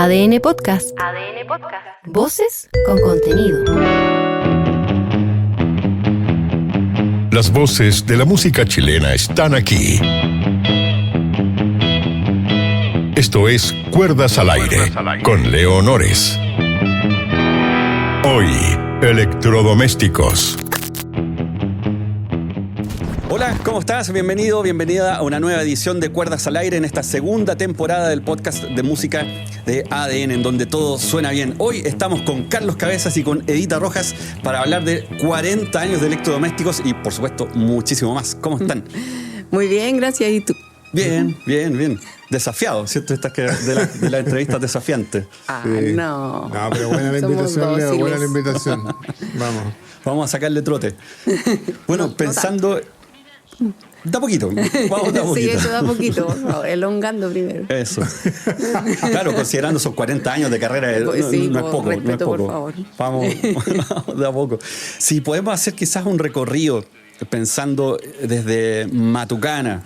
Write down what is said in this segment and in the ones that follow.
ADN Podcast. ADN Podcast. Voces con contenido. Las voces de la música chilena están aquí. Esto es Cuerdas al Aire, con Leo Honores. Hoy, electrodomésticos. Hola, ¿cómo estás? Bienvenido, bienvenida a una nueva edición de Cuerdas al Aire en esta segunda temporada del podcast de música de ADN, en donde todo suena bien. Hoy estamos con Carlos Cabezas y con Edita Rojas para hablar de 40 años de electrodomésticos y, por supuesto, muchísimo más. ¿Cómo están? Muy bien, gracias. ¿Y tú? Bien, bien, bien. Desafiado, ¿cierto? Estas que de la entrevista desafiante. Ah, Sí. no. No, pero buena la invitación, Leo, buena la invitación. Vamos. Vamos a sacarle trote. Bueno, No pensando... Da poquito, vamos da poquito. Sí, eso da poquito, por favor, elongando primero. Eso. Claro, considerando esos 40 años de carrera, Pues sí, no es poco. respeto, no es poco. por favor. Vamos de a poco. Si podemos hacer quizás un recorrido pensando desde Matucana,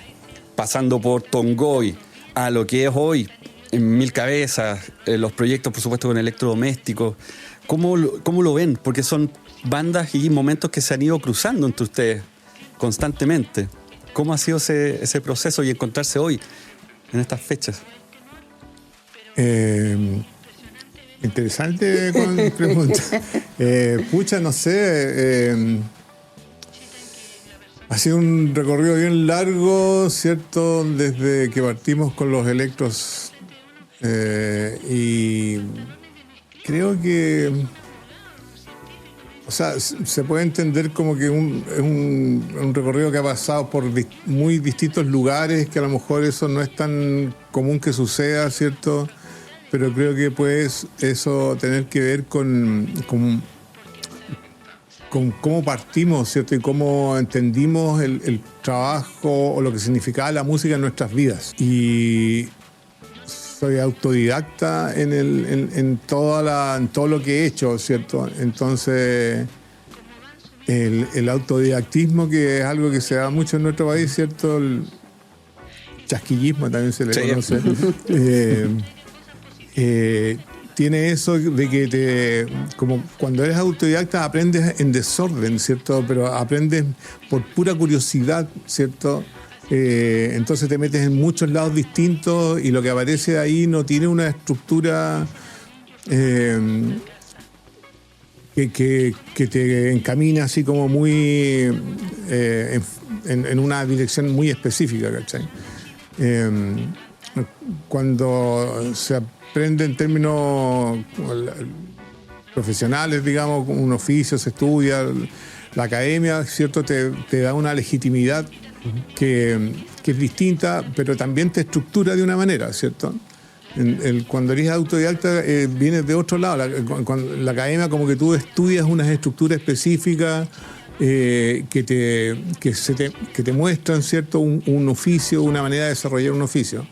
pasando por Tongoy, a lo que es hoy en Mil Cabezas, los proyectos, por supuesto, con electrodomésticos. ¿Cómo lo ven? Porque son bandas y momentos que se han ido cruzando entre ustedes constantemente. ¿Cómo ha sido ese proceso y encontrarse hoy en estas fechas? Interesante con pregunta. Pucha, no sé. Ha sido un recorrido bien largo, ¿cierto? Desde que partimos con los electros. Y creo que... O sea, se puede entender como que es un recorrido que ha pasado por muy distintos lugares, que a lo mejor eso no es tan común que suceda, ¿cierto? Pero creo que pues eso tener que ver con cómo partimos, ¿cierto? Y cómo entendimos el trabajo o lo que significaba la música en nuestras vidas. Y soy autodidacta en todo lo que he hecho, ¿cierto? Entonces, el autodidactismo, que es algo que se da mucho en nuestro país, ¿cierto? El chasquillismo también se le conoce. Tiene eso de que como cuando eres autodidacta aprendes en desorden, ¿cierto? Pero aprendes por pura curiosidad, ¿cierto? Entonces te metes en muchos lados distintos y lo que aparece de ahí no tiene una estructura que te encamina así como muy en una dirección muy específica, ¿cachai? Cuando se aprende en términos profesionales, digamos, un oficio, se estudia, la academia, ¿cierto? Te da una legitimidad que es distinta, pero también te estructura de una manera, ¿cierto? Cuando eres autodidacta vienes de otro lado. La academia, como que tú estudias unas estructuras específicas que te muestran, ¿cierto? Un oficio, una manera de desarrollar un oficio.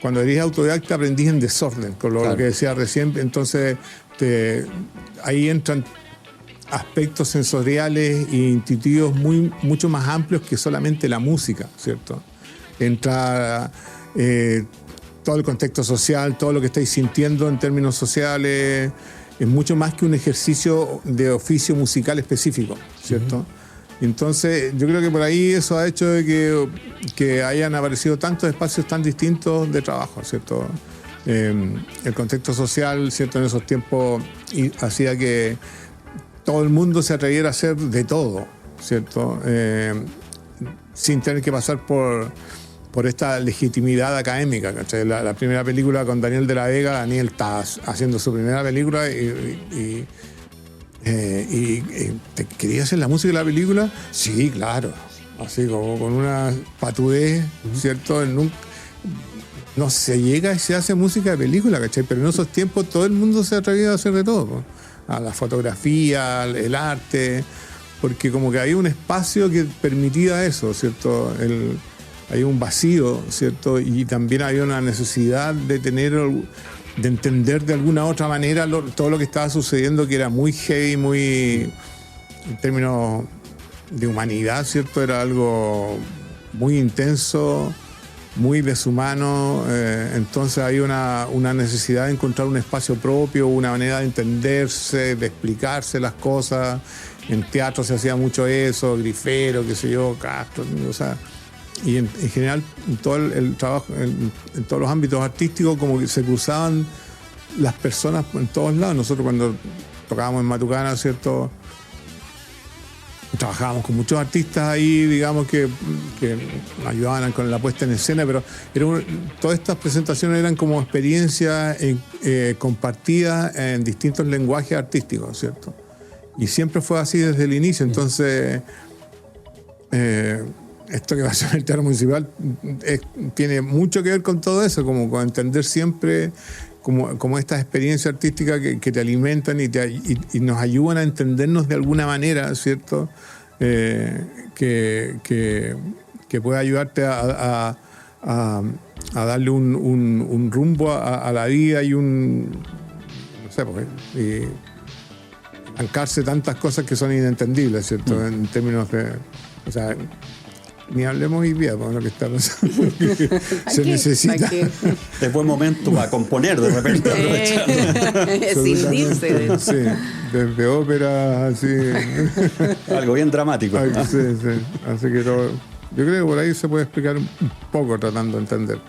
Cuando eres autodidacta aprendís en desorden, con lo que decía recién. Entonces ahí entran aspectos sensoriales e intuitivos mucho más amplios que solamente la música, ¿cierto? Entra todo el contexto social, todo lo que estáis sintiendo en términos sociales, es mucho más que un ejercicio de oficio musical específico, ¿cierto? Uh-huh. Entonces, yo creo que por ahí eso ha hecho de que hayan aparecido tantos espacios tan distintos de trabajo, ¿cierto? El contexto social, ¿cierto? En esos tiempos hacía que todo el mundo se atreviera a hacer de todo, ¿cierto? Sin tener que pasar por esta legitimidad académica, ¿cachai? La primera película con Daniel de la Vega, Daniel está haciendo su primera película y ¿te querías hacer la música de la película? Sí, claro. Así como con una patudez, ¿cierto? No se llega y se hace música de película, ¿cachai? Pero en esos tiempos todo el mundo se atrevía a hacer de todo, ¿no? A la fotografía, el arte, porque como que había un espacio que permitía eso, ¿cierto? Hay un vacío, ¿cierto? Y también había una necesidad de entender de alguna otra manera todo lo que estaba sucediendo, que era muy heavy, muy, en términos de humanidad, ¿cierto? Era algo muy intenso muy deshumano, entonces hay una necesidad de encontrar un espacio propio, una manera de entenderse, de explicarse las cosas. En teatro se hacía mucho eso, Grifero, qué sé yo, Castro, o sea, y en general en todo el trabajo, en todos los ámbitos artísticos, como que se cruzaban las personas en todos lados. Nosotros cuando tocábamos en Matucana, ¿cierto?, trabajábamos con muchos artistas ahí, digamos, que nos ayudaban con la puesta en escena, pero todas estas presentaciones eran como experiencias compartidas en distintos lenguajes artísticos, ¿cierto? Y siempre fue así desde el inicio. Entonces, esto que va a ser el Teatro Municipal tiene mucho que ver con todo eso, como con entender siempre como estas experiencias artísticas que te alimentan y nos ayudan a entendernos de alguna manera, ¿cierto? Que puede ayudarte a darle un rumbo a la vida y no sé, y arrancarse tantas cosas que son inentendibles, ¿cierto? En términos de... O sea, ni hablemos hoy día, lo que está pasando. Se necesita. Es buen momento para componer de repente. Sin irse. Sí, desde ópera, así. Algo bien dramático. Ay, sí. Así que yo creo que por ahí se puede explicar un poco tratando de entender.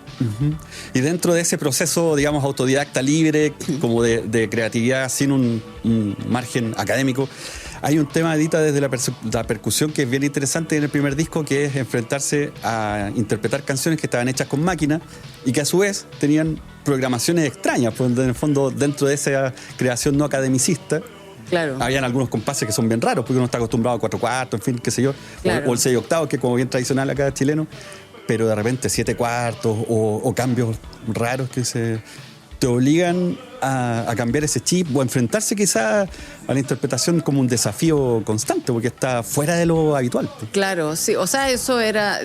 Y dentro de ese proceso, digamos, autodidacta libre, como de creatividad sin un margen académico, hay un tema, Edita, desde la percusión que es bien interesante en el primer disco, que es enfrentarse a interpretar canciones que estaban hechas con máquina y que a su vez tenían programaciones extrañas, pues en el fondo dentro de esa creación no academicista. Claro. Habían algunos compases que son bien raros, porque uno está acostumbrado a 4/4, en fin, qué sé yo, claro. o el 6/8, que es como bien tradicional acá chileno, pero de repente 7/4 o cambios raros que te obligan a cambiar ese chip o a enfrentarse quizás a la interpretación como un desafío constante, porque está fuera de lo habitual. Claro, sí, o sea, eso era,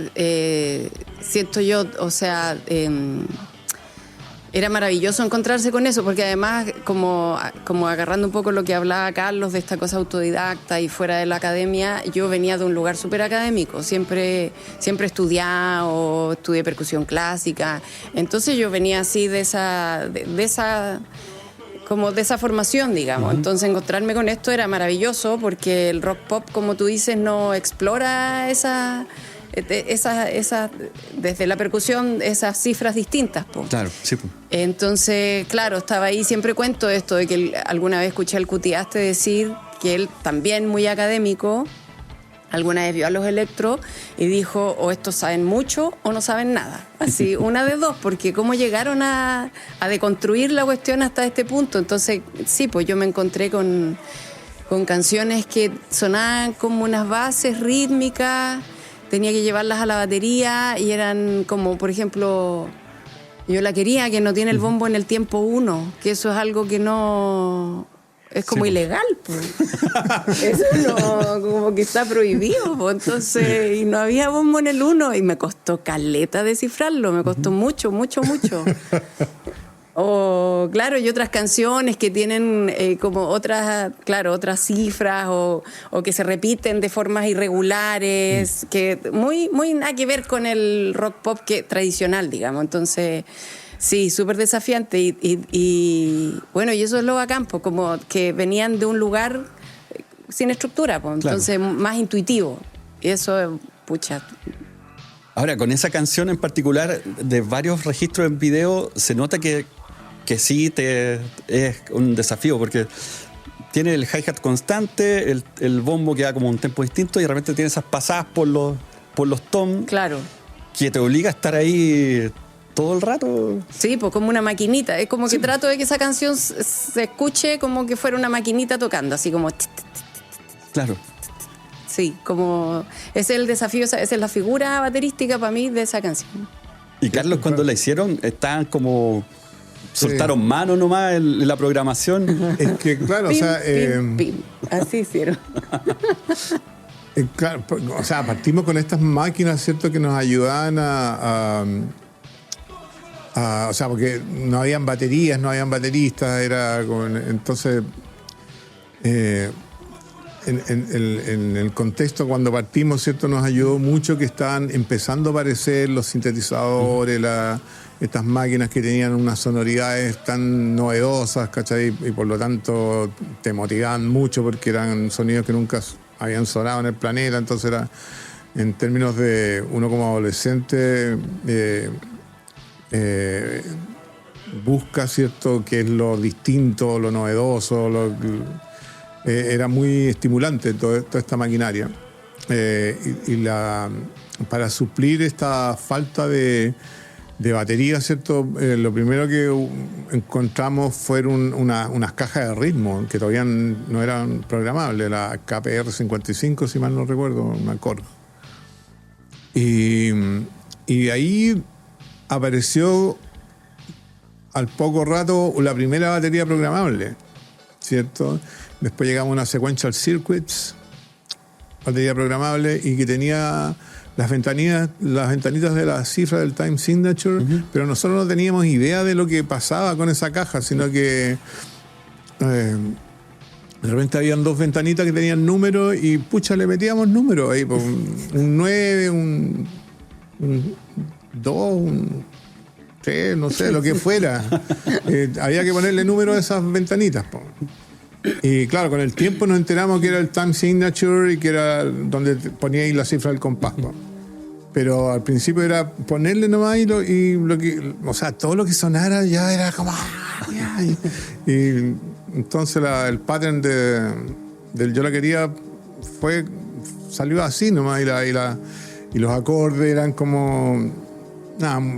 siento yo, o sea, era maravilloso encontrarse con eso, porque además, como agarrando un poco lo que hablaba Carlos de esta cosa autodidacta y fuera de la academia, yo venía de un lugar súper académico, siempre he estudiado, estudié percusión clásica, entonces yo venía así de esa formación, digamos. Entonces encontrarme con esto era maravilloso, porque el rock pop, como tú dices, no explora desde la percusión, esas cifras distintas, po. Claro, sí, po. Entonces, claro, estaba ahí, siempre cuento esto de que alguna vez escuché al Cutiaste decir que él, también muy académico, alguna vez vio a los Electro y dijo, o estos saben mucho o no saben nada. Así, una de dos, porque cómo llegaron a deconstruir la cuestión hasta este punto. Entonces, sí, pues yo me encontré con canciones que sonaban como unas bases rítmicas, tenía que llevarlas a la batería y eran como, por ejemplo, Yo la quería, que no tiene el bombo en el tiempo 1, que eso es algo que no... Es como sí, ilegal, pues. Eso no, como que está prohibido, pues. Entonces, y no había bombo en el 1 y me costó caleta descifrarlo, me costó mucho. O, claro, y otras canciones que tienen como otras cifras o que se repiten de formas irregulares, que muy nada que ver con el rock pop tradicional, digamos. Entonces, sí, súper desafiante y bueno, y eso es lo bacán, pues, como que venían de un lugar sin estructura, pues, entonces claro, más intuitivo. Y eso, pucha... Ahora, con esa canción en particular, de varios registros en video, se nota que sí es un desafío, porque tiene el hi-hat constante, el bombo que da como un tempo distinto y de repente tiene esas pasadas por los toms. Claro. Que te obliga a estar ahí todo el rato. Sí, pues como una maquinita. Es como que trato de que esa canción se escuche como que fuera una maquinita tocando, así como... Claro. Sí, como... Ese es el desafío, esa es la figura baterística para mí de esa canción. Y Carlos, cuando la hicieron, estaban como... Soltaron mano nomás en la programación. Es que, claro, pim, o sea... pim. Así hicieron. Claro, o sea, partimos con estas máquinas, ¿cierto?, que nos ayudaban o sea, porque no habían baterías, no habían bateristas, era entonces en el contexto cuando partimos, ¿cierto? Nos ayudó mucho que estaban empezando a aparecer los sintetizadores, estas máquinas que tenían unas sonoridades tan novedosas, ¿cachai? Y por lo tanto te motivaban mucho porque eran sonidos que nunca habían sonado en el planeta. Entonces era, en términos de uno como adolescente, busca, ¿cierto?, qué es lo distinto, lo novedoso, era muy estimulante toda esta maquinaria. Para suplir esta falta de batería, ¿cierto? Lo primero que encontramos fueron unas cajas de ritmo que todavía no eran programables, la KPR-55, si mal no recuerdo, una Korg. Y ahí apareció al poco rato la primera batería programable, ¿cierto? Después llegamos a una Sequential Circuits, batería programable, y que tenía las ventanitas de la cifra del time signature, pero nosotros no teníamos idea de lo que pasaba con esa caja, sino que de repente habían dos ventanitas que tenían números y pucha, le metíamos números ahí, pues, un 9, un 2, un 3, no sé, lo que fuera. Había que ponerle número a esas ventanitas, pues. Y claro, con el tiempo nos enteramos que era el time signature y que era donde ponía ahí la cifra del compás, pues. Pero al principio era ponerle nomás y lo que, o sea, todo lo que sonara ya era como... Y entonces el pattern del Yo la quería salió así nomás, y los acordes eran como...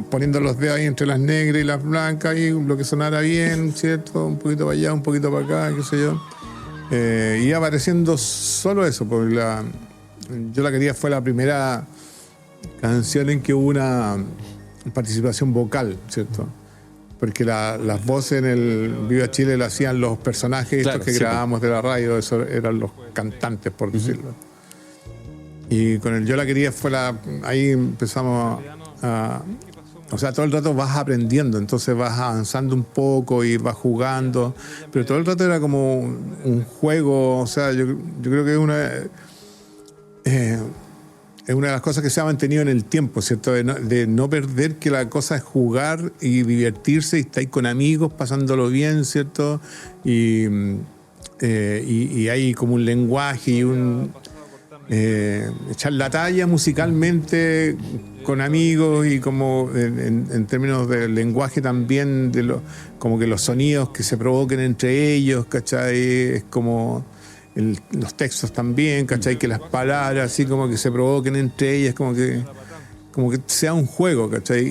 poniendo los dedos ahí entre las negras y las blancas y lo que sonara bien, ¿cierto? Un poquito para allá, un poquito para acá, qué sé yo. Y apareciendo solo eso, porque Yo la quería fue la primera canción en que hubo una participación vocal, ¿cierto? Porque las voces en el Viva Chile las hacían los personajes, claro, estos que grabábamos de la radio, eso eran los cantantes, por decirlo. Y con el Yo la quería ahí empezamos o sea, todo el rato vas aprendiendo, entonces vas avanzando un poco y vas jugando, pero todo el rato era como un juego. O sea, yo creo que es una de las cosas que se ha mantenido en el tiempo, ¿cierto? De no perder que la cosa es jugar y divertirse y estar con amigos pasándolo bien, ¿cierto? Y hay como un lenguaje y echar la talla musicalmente con amigos, y como en términos de lenguaje también, como que los sonidos que se provoquen entre ellos, ¿cachai? Es como los textos también, ¿cachai? Que las palabras así como que se provoquen entre ellas, como que sea un juego, ¿cachai?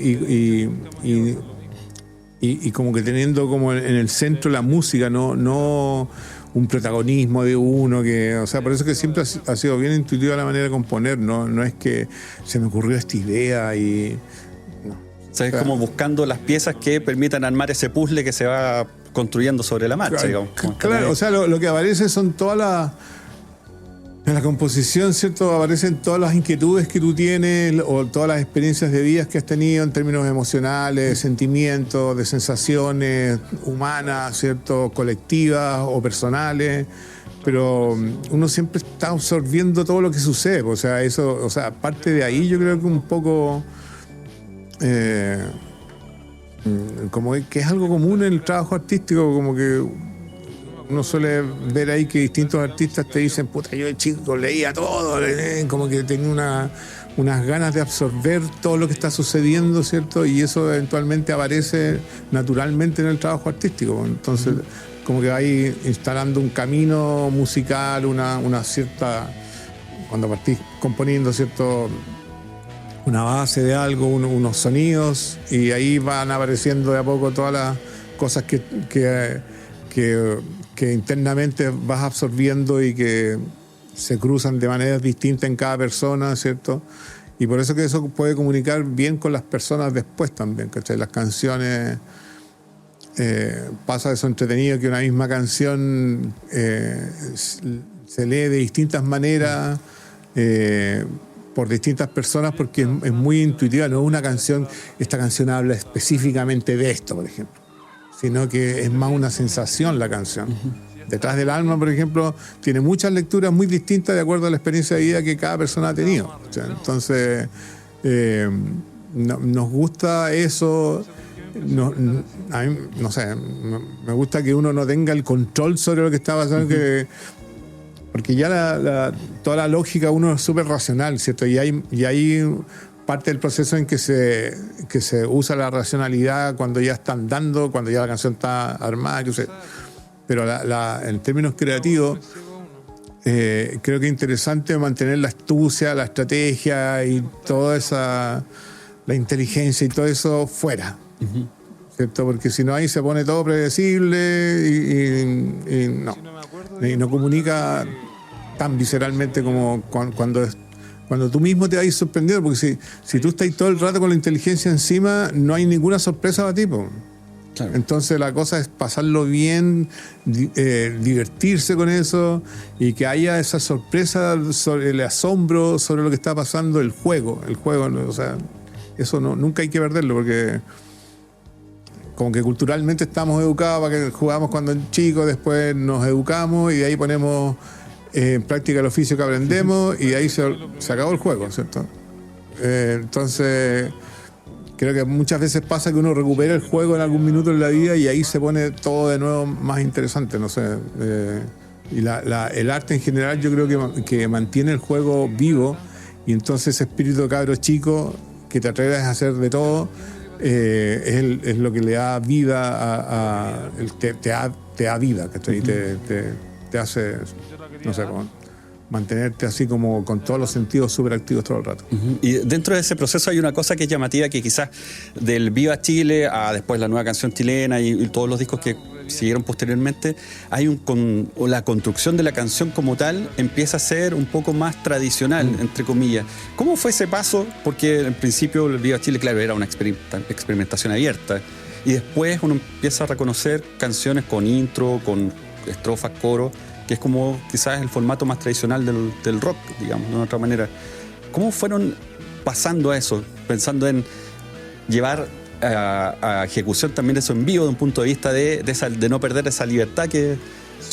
Y como que teniendo como en el centro la música, no un protagonismo de uno, o sea, por eso que siempre ha sido bien intuitiva la manera de componer, no es que se me ocurrió esta idea y... No. O sea, es como buscando las piezas que permitan armar ese puzzle que se va construyendo sobre la marcha, digamos. Claro, o sea, lo que aparece son todas en la composición, ¿cierto? Aparecen todas las inquietudes que tú tienes o todas las experiencias de vidas que has tenido en términos emocionales, sentimientos, de sensaciones humanas, ¿cierto? Colectivas o personales. Pero uno siempre está absorbiendo todo lo que sucede. O sea, parte de ahí yo creo que un poco... como que es algo común en el trabajo artístico, como que uno suele ver ahí que distintos artistas te dicen, puta, yo de chico leía todo, como que tenía unas ganas de absorber todo lo que está sucediendo, ¿cierto? Y eso eventualmente aparece naturalmente en el trabajo artístico. Entonces, como que va ahí instalando un camino musical, una cierta... Cuando partís componiendo, ¿cierto?, una base de algo, unos sonidos, y ahí van apareciendo de a poco todas las cosas que internamente vas absorbiendo y que se cruzan de maneras distintas en cada persona, ¿cierto? Y por eso que eso puede comunicar bien con las personas después también, ¿cachai? Las canciones, pasa eso entretenido que una misma canción se lee de distintas maneras, por distintas personas, porque es muy intuitiva. No es una canción, esta canción habla específicamente de esto, por ejemplo, sino que es más una sensación la canción. Detrás del alma, por ejemplo, tiene muchas lecturas muy distintas de acuerdo a la experiencia de vida que cada persona ha tenido. O sea, entonces, nos gusta eso. A mí, no sé, me gusta que uno no tenga el control sobre lo que está pasando, porque ya toda la lógica uno es súper racional, ¿cierto? Y hay parte del proceso en que se usa la racionalidad cuando ya están dando, cuando ya la canción está armada, yo sé. Pero en términos creativos, creo que es interesante mantener la astucia, la estrategia y toda esa, la inteligencia y todo eso fuera. ¿Cierto? Porque si no, ahí se pone todo predecible y no comunica tan visceralmente como cuando tú mismo te vas a ir sorprendido, porque si tú estás todo el rato con la inteligencia encima, no hay ninguna sorpresa para ti, po. Claro. Entonces la cosa es pasarlo bien, divertirse con eso y que haya esa sorpresa sobre el asombro, sobre lo que está pasando, el juego, o sea, eso nunca hay que perderlo, porque como que culturalmente estamos educados para que jugamos cuando chicos, después nos educamos y de ahí ponemos en práctica el oficio que aprendemos y de ahí se acabó el juego, ¿cierto? Entonces, creo que muchas veces pasa que uno recupera el juego en algún minuto en la vida y ahí se pone todo de nuevo más interesante, no sé. Y el arte en general yo creo que mantiene el juego vivo y entonces ese espíritu de cabro chico que te atreves a hacer de todo, es lo que le da vida te da vida, ¿cachai? Te hace, no sé, mantenerte así como con todos los sentidos súper activos todo el rato. Y dentro de ese proceso hay una cosa que es llamativa, que quizás del Viva Chile a después la nueva canción chilena y todos los discos que siguieron posteriormente, hay la construcción de la canción como tal empieza a ser un poco más tradicional, entre comillas. ¿Cómo fue ese paso? Porque en principio el Viva Chile, claro, era una experimentación abierta y después uno empieza a reconocer canciones con intro, con estrofas, coro, que es como quizás el formato más tradicional del rock, digamos, de otra manera. ¿Cómo fueron pasando a eso, pensando en llevar a ejecución también eso en vivo, de un punto de vista de no perder esa libertad que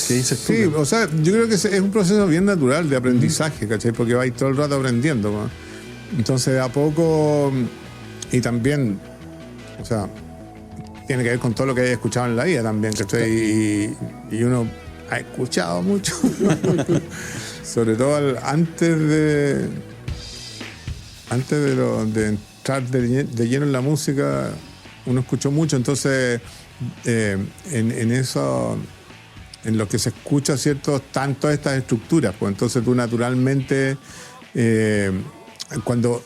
dices tú? Sí, o sea, yo creo que es un proceso bien natural de aprendizaje, ¿cachai? Porque vais todo el rato aprendiendo, ¿no? Entonces, de a poco, y también, o sea, tiene que ver con todo lo que hayas escuchado en la vida también, ¿cachai? Y uno ha escuchado mucho, sobre todo antes de entrar de lleno en la música, uno escuchó mucho, entonces en eso, en lo que se escucha, ¿cierto?, están todas estas estructuras, pues entonces tú naturalmente, cuando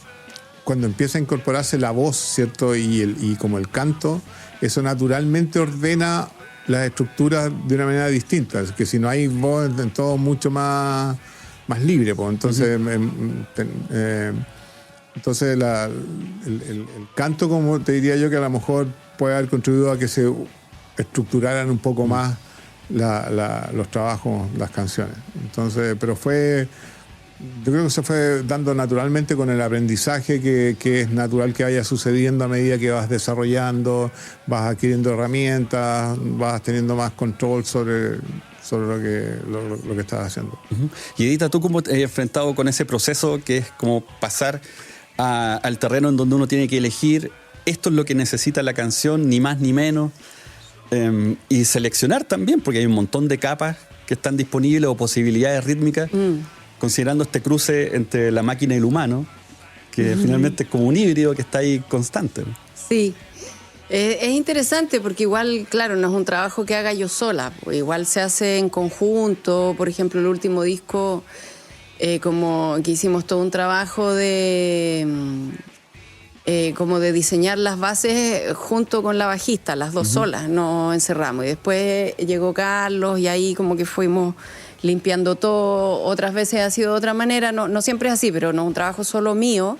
empieza a incorporarse la voz, ¿cierto?, y como el canto, eso naturalmente ordena las estructuras de una manera distinta, que si no hay voz, es todo mucho más libre, pues entonces entonces el canto, como te diría yo, que a lo mejor puede haber contribuido a que se estructuraran un poco más los trabajos, las canciones. Entonces, pero yo creo que se fue dando naturalmente con el aprendizaje que es natural que vaya sucediendo a medida que vas desarrollando, vas adquiriendo herramientas, vas teniendo más control sobre lo que estás haciendo. Y Edita, ¿tú cómo te has enfrentado con ese proceso que es como pasar al terreno en donde uno tiene que elegir esto es lo que necesita la canción, ni más ni menos, y seleccionar también, porque hay un montón de capas que están disponibles o posibilidades rítmicas, considerando este cruce entre la máquina y el humano, que finalmente es como un híbrido que está ahí constante, ¿no? Sí. Es interesante porque igual, claro, no es un trabajo que haga yo sola, igual se hace en conjunto. Por ejemplo, el último disco, como que hicimos todo un trabajo como de diseñar las bases junto con la bajista, las dos solas, nos encerramos. Y después llegó Carlos y ahí como que fuimos limpiando todo. Otras veces ha sido de otra manera, no siempre es así, pero no es un trabajo solo mío.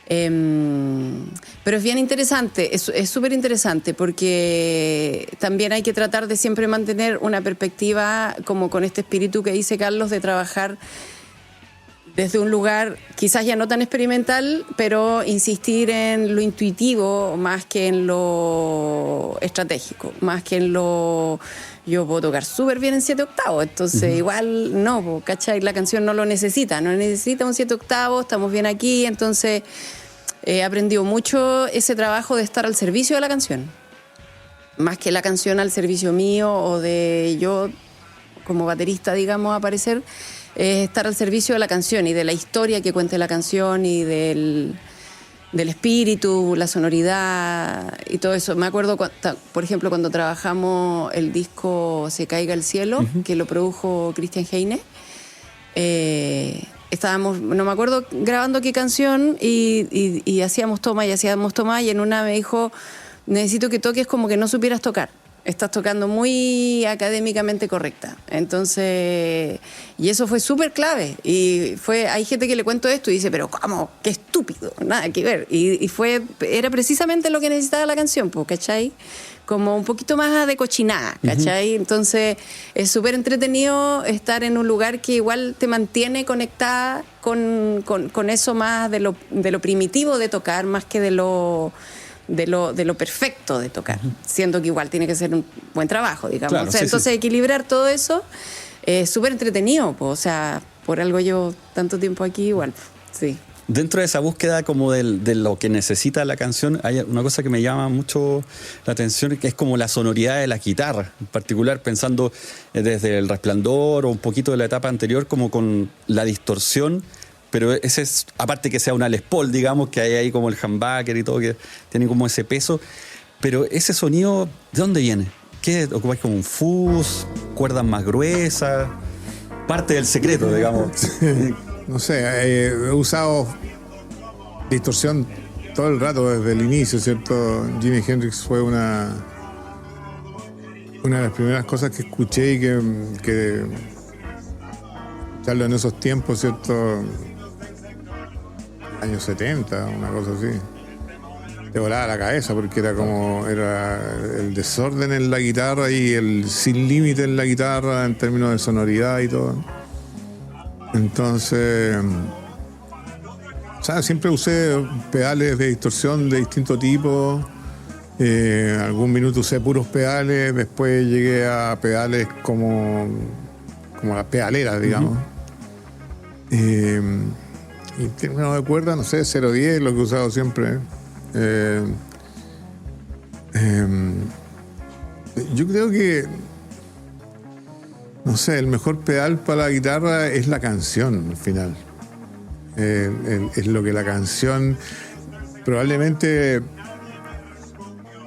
Pero es bien interesante, es súper interesante porque también hay que tratar de siempre mantener una perspectiva como con este espíritu que dice Carlos, de trabajar desde un lugar quizás ya no tan experimental, pero insistir en lo intuitivo más que en lo estratégico, más que en lo... Yo puedo tocar súper bien en 7/8, entonces igual no, ¿cachai? La canción no necesita un 7/8, estamos bien aquí, entonces he aprendido mucho ese trabajo de estar al servicio de la canción, más que la canción al servicio mío o de yo como baterista, digamos, aparecer, estar al servicio de la canción y de la historia que cuente la canción y del espíritu, la sonoridad y todo eso. Me acuerdo, por ejemplo, cuando trabajamos el disco Se caiga el cielo, que lo produjo Christian Heine. Estábamos, no me acuerdo grabando qué canción y hacíamos toma y en una me dijo, necesito que toques como que no supieras tocar. Estás tocando muy académicamente correcta. Entonces, y eso fue súper clave. Y hay gente que le cuento esto y dice, pero ¿cómo? ¡Qué estúpido! Nada que ver. Era precisamente lo que necesitaba la canción, ¿cachai? Como un poquito más de cochinada, ¿cachai? Entonces, es súper entretenido estar en un lugar que igual te mantiene conectada con eso más de lo primitivo de tocar, más que de lo perfecto de tocar, siendo que igual tiene que ser un buen trabajo, digamos. Claro, Entonces equilibrar todo eso es súper entretenido, o sea, por algo llevo tanto tiempo aquí igual, sí. Dentro de esa búsqueda como de lo que necesita la canción, hay una cosa que me llama mucho la atención, que es como la sonoridad de la guitarra, en particular pensando desde El Resplandor o un poquito de la etapa anterior, como con la distorsión. Pero ese es, aparte que sea una Les Paul, digamos, que hay ahí como el humbucker y todo, que tiene como ese peso. Pero ese sonido, ¿de dónde viene? ¿Qué ocupáis como un fuzz? ¿Cuerdas más gruesas? Parte del secreto, digamos. No sé, he usado distorsión todo el rato desde el inicio, ¿cierto? Jimi Hendrix fue una de las primeras cosas que escuché y que escucharlo en esos tiempos, ¿cierto? Años 70, una cosa así. Te volaba la cabeza porque era el desorden en la guitarra y el sin límite en la guitarra en términos de sonoridad y todo. Entonces, o sea, siempre usé pedales de distorsión de distinto tipo. Algún minuto usé puros pedales, después llegué a pedales como las pedaleras, digamos. Y en términos de cuerda, no sé, 010, lo que he usado siempre. Yo creo que, no sé, el mejor pedal para la guitarra es la canción, al final. Es lo que la canción, probablemente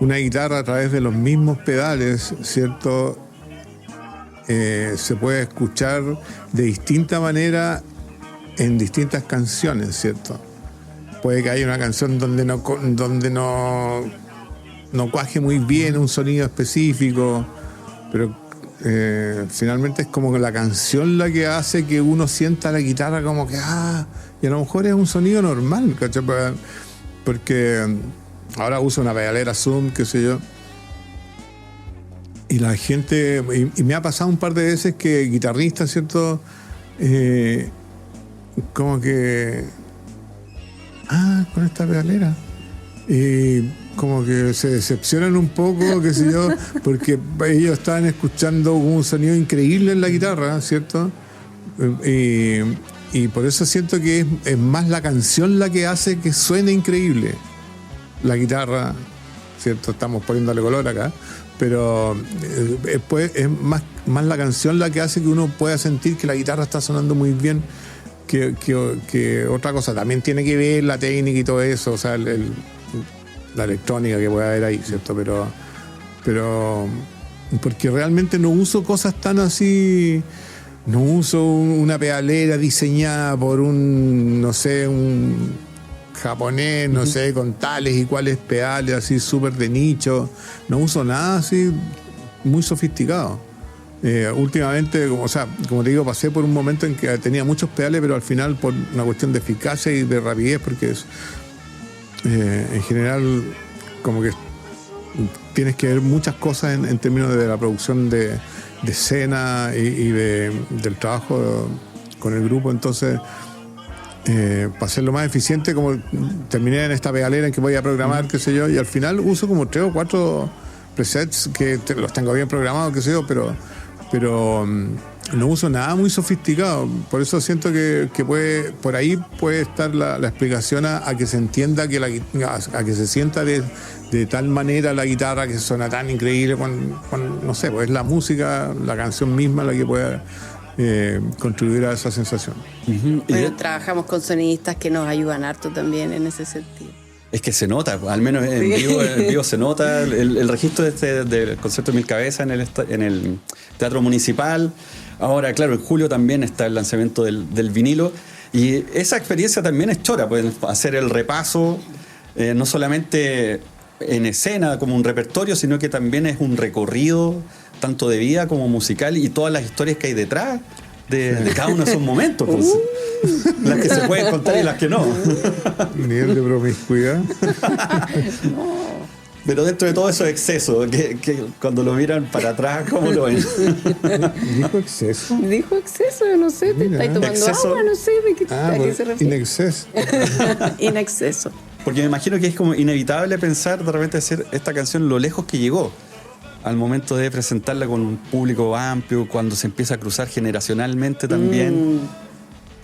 una guitarra a través de los mismos pedales, ¿cierto? Se puede escuchar de distinta manera en distintas canciones, ¿cierto? Puede que haya una canción donde no cuaje muy bien un sonido específico, pero finalmente es como que la canción la que hace que uno sienta la guitarra como que y a lo mejor es un sonido normal, ¿cachai? Porque ahora uso una pedalera Zoom, qué sé yo, y la gente, y me ha pasado un par de veces que guitarristas, ¿cierto? Como que con esta pedalera como que se decepcionan un poco, qué sé yo, porque ellos estaban escuchando un sonido increíble en la guitarra, ¿cierto? Y por eso siento que es más la canción la que hace que suene increíble. La guitarra, ¿cierto? Estamos poniéndole color acá, pero es más la canción la que hace que uno pueda sentir que la guitarra está sonando muy bien. Que otra cosa, también tiene que ver la técnica y todo eso, o sea, la electrónica que puede haber ahí, ¿cierto? Pero porque realmente no uso cosas tan así, no uso una pedalera diseñada por un japonés, no sé, con tales y cuales pedales así súper de nicho, no uso nada así muy sofisticado. Últimamente, como te digo, pasé por un momento en que tenía muchos pedales, pero al final por una cuestión de eficacia y de rapidez, porque en general como que tienes que ver muchas cosas en términos de la producción de escena y del trabajo con el grupo. Entonces, para ser lo más eficiente, como terminé en esta pedalera en que voy a programar, qué sé yo, y al final uso como 3 o 4 presets que los tengo bien programados, qué sé yo, pero no uso nada muy sofisticado. Por eso siento que por ahí puede estar la explicación a que se entienda, a que se sienta de tal manera la guitarra, que suena tan increíble cuando no sé, pues es la música, la canción misma la que pueda contribuir a esa sensación. Bueno, trabajamos con sonidistas que nos ayudan harto también en ese sentido. Es que se nota, al menos en vivo se nota el registro del concierto de Mil Cabezas en el Teatro Municipal. Ahora, claro, en julio también está el lanzamiento del vinilo. Y esa experiencia también es chora, pueden hacer el repaso, no solamente en escena como un repertorio, sino que también es un recorrido tanto de vida como musical y todas las historias que hay detrás de cada uno de esos momentos. Pues. Las que se pueden contar y las que no. Nivel de promiscuidad. Pero dentro de todo eso exceso, que cuando lo miran para atrás, ¿cómo lo ven? ¿Dijo exceso? Dijo exceso, no sé, te estáis tomando exceso. agua, no sé a qué se refiere. In exceso. In exceso. Porque me imagino que es como inevitable pensar de repente hacer esta canción lo lejos que llegó al momento de presentarla con un público amplio, cuando se empieza a cruzar generacionalmente también.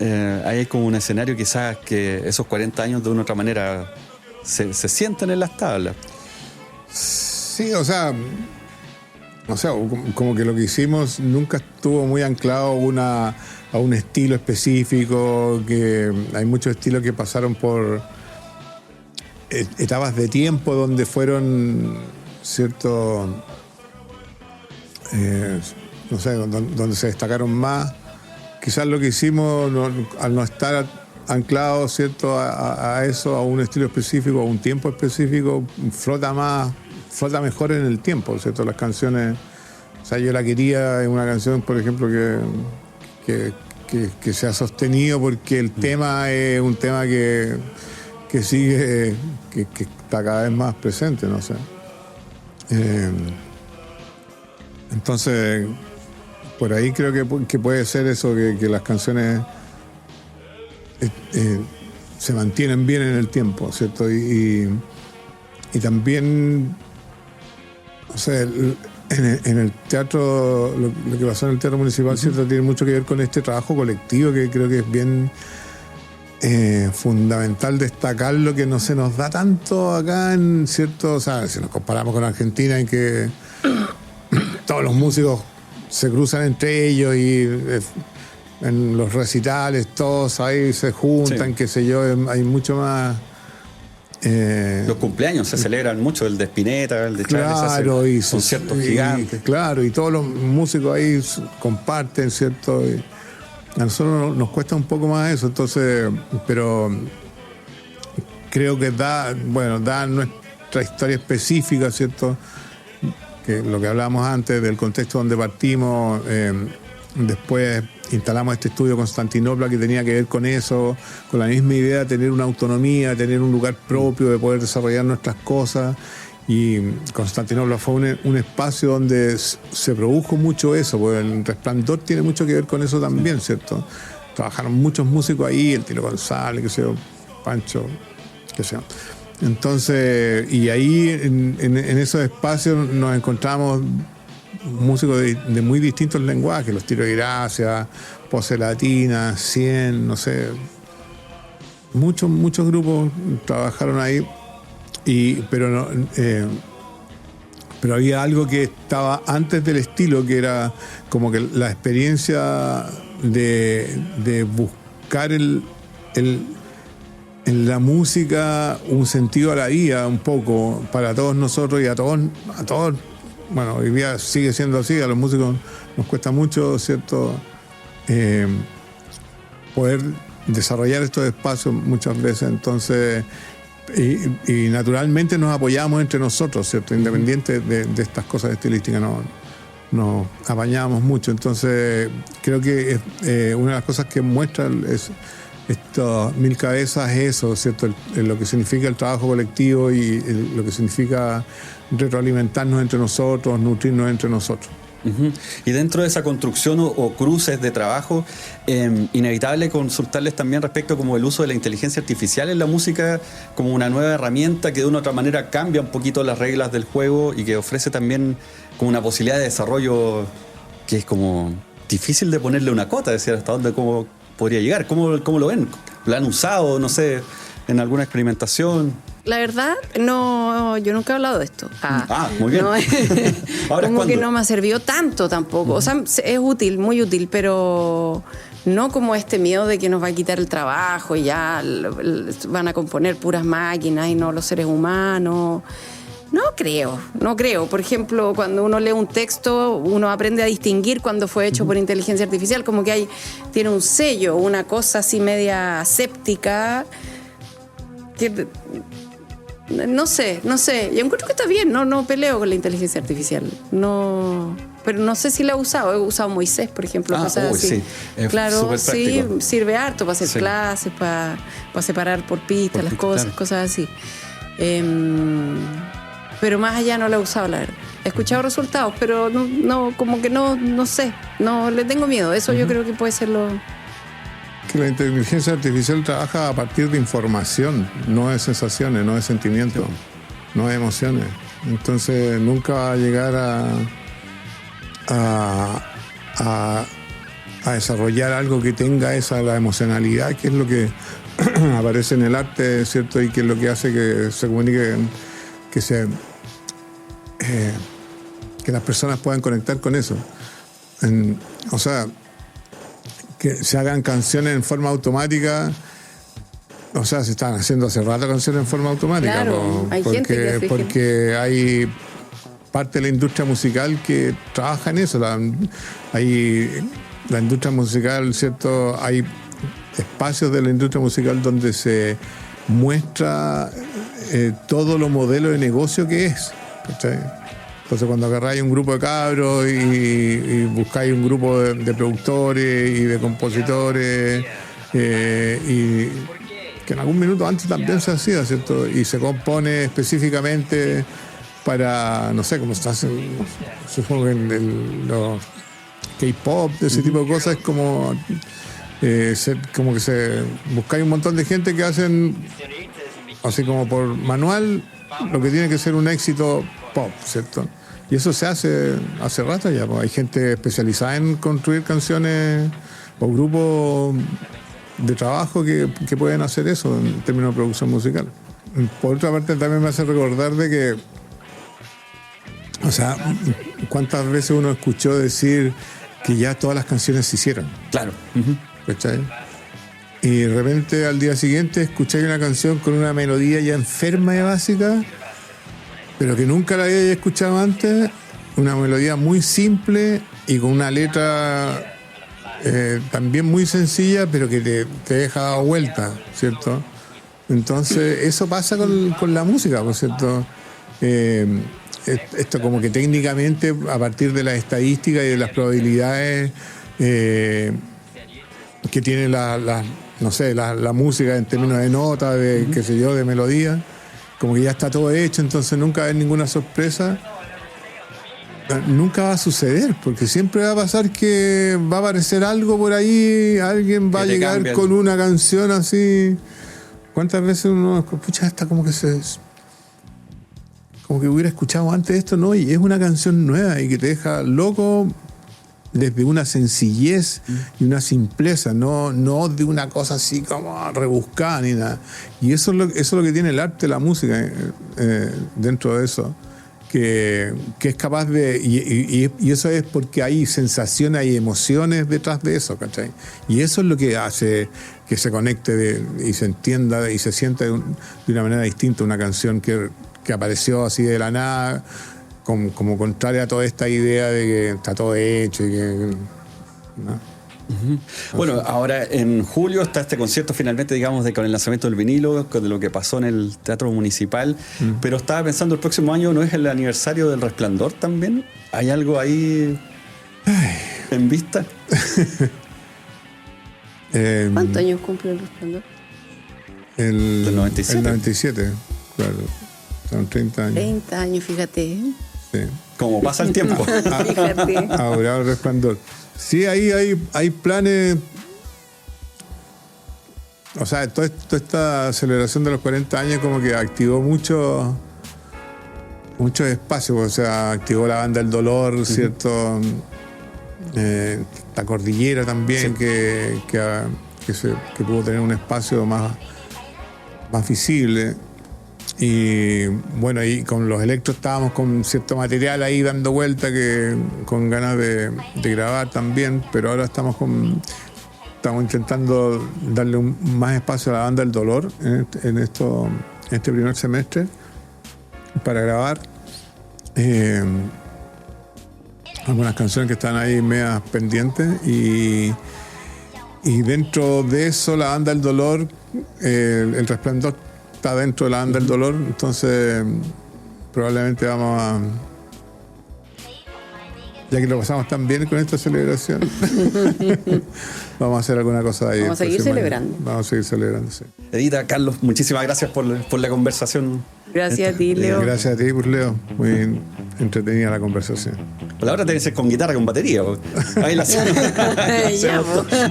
Ahí hay como un escenario quizás que esos 40 años de una u otra manera se sienten en las tablas. Sí, o sea, como que lo que hicimos nunca estuvo muy anclado a un estilo específico, que hay muchos estilos que pasaron por etapas de tiempo donde fueron ciertos, no sé, donde se destacaron más. Quizás lo que hicimos, al no estar anclado, ¿cierto?, a eso, a un estilo específico, a un tiempo específico, flota mejor en el tiempo, ¿cierto? Las canciones, o sea, yo la quería en una canción, por ejemplo, que se ha sostenido porque el tema es un tema que sigue, que está cada vez más presente, no sé. Entonces, por ahí creo que puede ser eso, que las canciones se mantienen bien en el tiempo, ¿cierto? Y también, o sea, en el teatro, lo que pasó en el Teatro Municipal, ¿cierto?, tiene mucho que ver con este trabajo colectivo que creo que es bien fundamental destacar, lo que no se nos da tanto acá, ¿cierto? O sea, si nos comparamos con Argentina, en que todos los músicos se cruzan entre ellos y en los recitales todos ahí se juntan, sí, qué sé yo, hay mucho más. Los cumpleaños se celebran mucho, el de Spinetta, el de Charles, claro, y conciertos gigantes. Claro, y todos los músicos ahí comparten, ¿cierto? Y a nosotros nos cuesta un poco más eso, entonces, pero creo que da nuestra historia específica, ¿cierto? Que lo que hablábamos antes del contexto donde partimos, después instalamos este estudio Constantinopla que tenía que ver con eso, con la misma idea de tener una autonomía, tener un lugar propio, de poder desarrollar nuestras cosas. Y Constantinopla fue un espacio donde se produjo mucho eso, porque el Resplandor tiene mucho que ver con eso también, ¿cierto? Trabajaron muchos músicos ahí, el Tilo González, qué sé yo, Pancho, qué sé yo. Entonces, y ahí en esos espacios nos encontramos músicos de muy distintos lenguajes, los Tiros de Gracia, Pose Latina, 100, no sé, muchos grupos trabajaron ahí, pero había algo que estaba antes del estilo, que era como que la experiencia de buscar en la música un sentido a la vida, un poco, para todos nosotros y a todos, bueno, hoy día sigue siendo así, a los músicos nos cuesta mucho, ¿cierto?, poder desarrollar estos espacios muchas veces, entonces, y naturalmente nos apoyamos entre nosotros, ¿cierto?, independiente de estas cosas estilísticas, nos apañamos mucho, entonces creo que una de las cosas que muestra estos Mil Cabezas es eso, ¿cierto?, lo que significa el trabajo colectivo y lo que significa retroalimentarnos entre nosotros, nutrirnos entre nosotros. Ujú. Y dentro de esa construcción o cruces de trabajo, inevitable consultarles también respecto como el uso de la inteligencia artificial en la música como una nueva herramienta que de una u otra manera cambia un poquito las reglas del juego y que ofrece también como una posibilidad de desarrollo que es como difícil de ponerle una cota, es decir, hasta dónde cómo podría llegar. ¿Cómo lo ven? ¿Lo han usado, no sé, en alguna experimentación? La verdad, no, yo nunca he hablado de esto. Muy bien. No, Ahora como es que cuando. no me ha servido tanto tampoco. O sea, es útil, muy útil, pero no como este miedo de que nos va a quitar el trabajo y ya van a componer puras máquinas y no los seres humanos. No creo. Por ejemplo, cuando uno lee un texto, uno aprende a distinguir cuando fue hecho por inteligencia artificial, como que tiene un sello, una cosa así media séptica, que no sé. Yo encuentro que está bien, no peleo con la inteligencia artificial. No, pero no sé si la he usado Moisés, por ejemplo, cosas así. Sí, es claro, súper sí, práctico. sirve harto para hacer Sí. clases, para separar por pistas las cosas, claro. cosas así. Pero más allá no la he usado, la verdad. He escuchado resultados, pero no como que no sé. No, le tengo miedo. Eso yo creo que puede ser lo... Que la inteligencia artificial trabaja a partir de información, no de sensaciones, no de sentimientos, no de emociones. Entonces nunca va a llegar a desarrollar algo que tenga la emocionalidad, que es lo que aparece en el arte, ¿cierto? Y que es lo que hace que se comunique, que las personas puedan conectar con eso. O sea, que se hagan canciones en forma automática. O sea, se están haciendo hace rato canciones en forma automática. Claro, hay gente que hace porque hay parte de la industria musical que trabaja en eso. La industria musical, ¿cierto? Hay espacios de la industria musical donde se muestra todo lo modelo de negocio que es, ¿cachai? Entonces, cuando agarráis un grupo de cabros y buscáis un grupo de productores y de compositores, y que en algún minuto antes también se hacía, ¿cierto? Y se compone específicamente para, no sé, cómo está, supongo que los K-pop, ese tipo de cosas, es como que buscáis un montón de gente que hacen, así como por manual, lo que tiene que ser un éxito pop, ¿cierto? Y eso se hace rato ya, pues hay gente especializada en construir canciones o grupos de trabajo que pueden hacer eso en términos de producción musical. Por otra parte, también me hace recordar de que, o sea, cuántas veces uno escuchó decir que ya todas las canciones se hicieron. Claro. ¿Cachai? Y de repente al día siguiente escucháis una canción con una melodía ya enferma y básica, pero que nunca la había escuchado antes, una melodía muy simple y con una letra también muy sencilla, pero que te deja dado vuelta, ¿cierto? Entonces eso pasa con la música, ¿por cierto? Esto como que técnicamente, a partir de las estadísticas y de las probabilidades que tiene la música en términos de nota, de qué sé yo, de melodía, como que ya está todo hecho, entonces nunca va a haber ninguna sorpresa. Nunca va a suceder, porque siempre va a pasar que va a aparecer algo por ahí, alguien va a llegar con una canción así. ¿Cuántas veces uno escucha esta como que hubiera escuchado antes esto, no? Y es una canción nueva y que te deja loco desde una sencillez y una simpleza, no de una cosa así como rebuscada ni nada. Y eso es lo que tiene el arte, la música, dentro de eso, que es capaz de... Y eso es porque hay sensaciones, hay emociones detrás de eso, ¿cachai? Y eso es lo que hace que se conecte y se entienda y se sienta de una manera distinta una canción que apareció así de la nada, como contraria a toda esta idea de que está todo hecho y que... ¿no? Bueno, ahora en julio está este concierto finalmente, digamos, con el lanzamiento del vinilo, de lo que pasó en el Teatro Municipal, pero estaba pensando el próximo año, ¿no es el aniversario del Resplandor también? ¿Hay algo ahí en vista? ¿Cuántos años cumple el Resplandor? Del 97. El 97, claro. Son 30 años. 30 años, fíjate. Sí. Como pasa el tiempo. Fíjate. Aurora Resplandor. Sí, ahí hay planes. O sea, toda esta celebración de los 40 años como que activó muchos espacios. O sea, activó la Banda del Dolor, ¿cierto? La Cordillera también, que pudo tener un espacio más visible. Y bueno, ahí con los Electros estábamos con cierto material ahí dando vuelta, con ganas de grabar también, pero ahora estamos intentando darle más espacio a la Banda del Dolor en este primer semestre para grabar algunas canciones que están ahí medias pendientes, y dentro de eso la Banda del Dolor, el Resplandor está dentro de la Banda del Dolor, entonces probablemente vamos a, ya que lo pasamos tan bien con esta celebración, vamos a hacer alguna cosa ahí. Vamos a seguir celebrando. Vamos a seguir celebrando, sí. Edita, Carlos, muchísimas gracias por la conversación. Gracias a ti, Leo. Gracias a ti, pues, Leo. Muy entretenida la conversación. La hora tiene que ser con guitarra, con batería. Ahí la hacemos.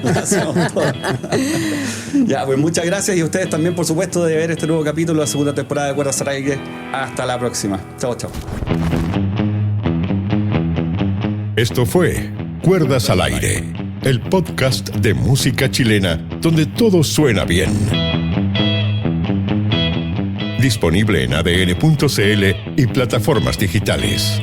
La hacemos todo. Ya, pues muchas gracias, y a ustedes también, por supuesto, de ver este nuevo capítulo de la segunda temporada de Cuerdas al Aire. Hasta la próxima. Chao, chao. Esto fue Cuerdas al Aire, el podcast de música chilena donde todo suena bien. Disponible en adn.cl y plataformas digitales.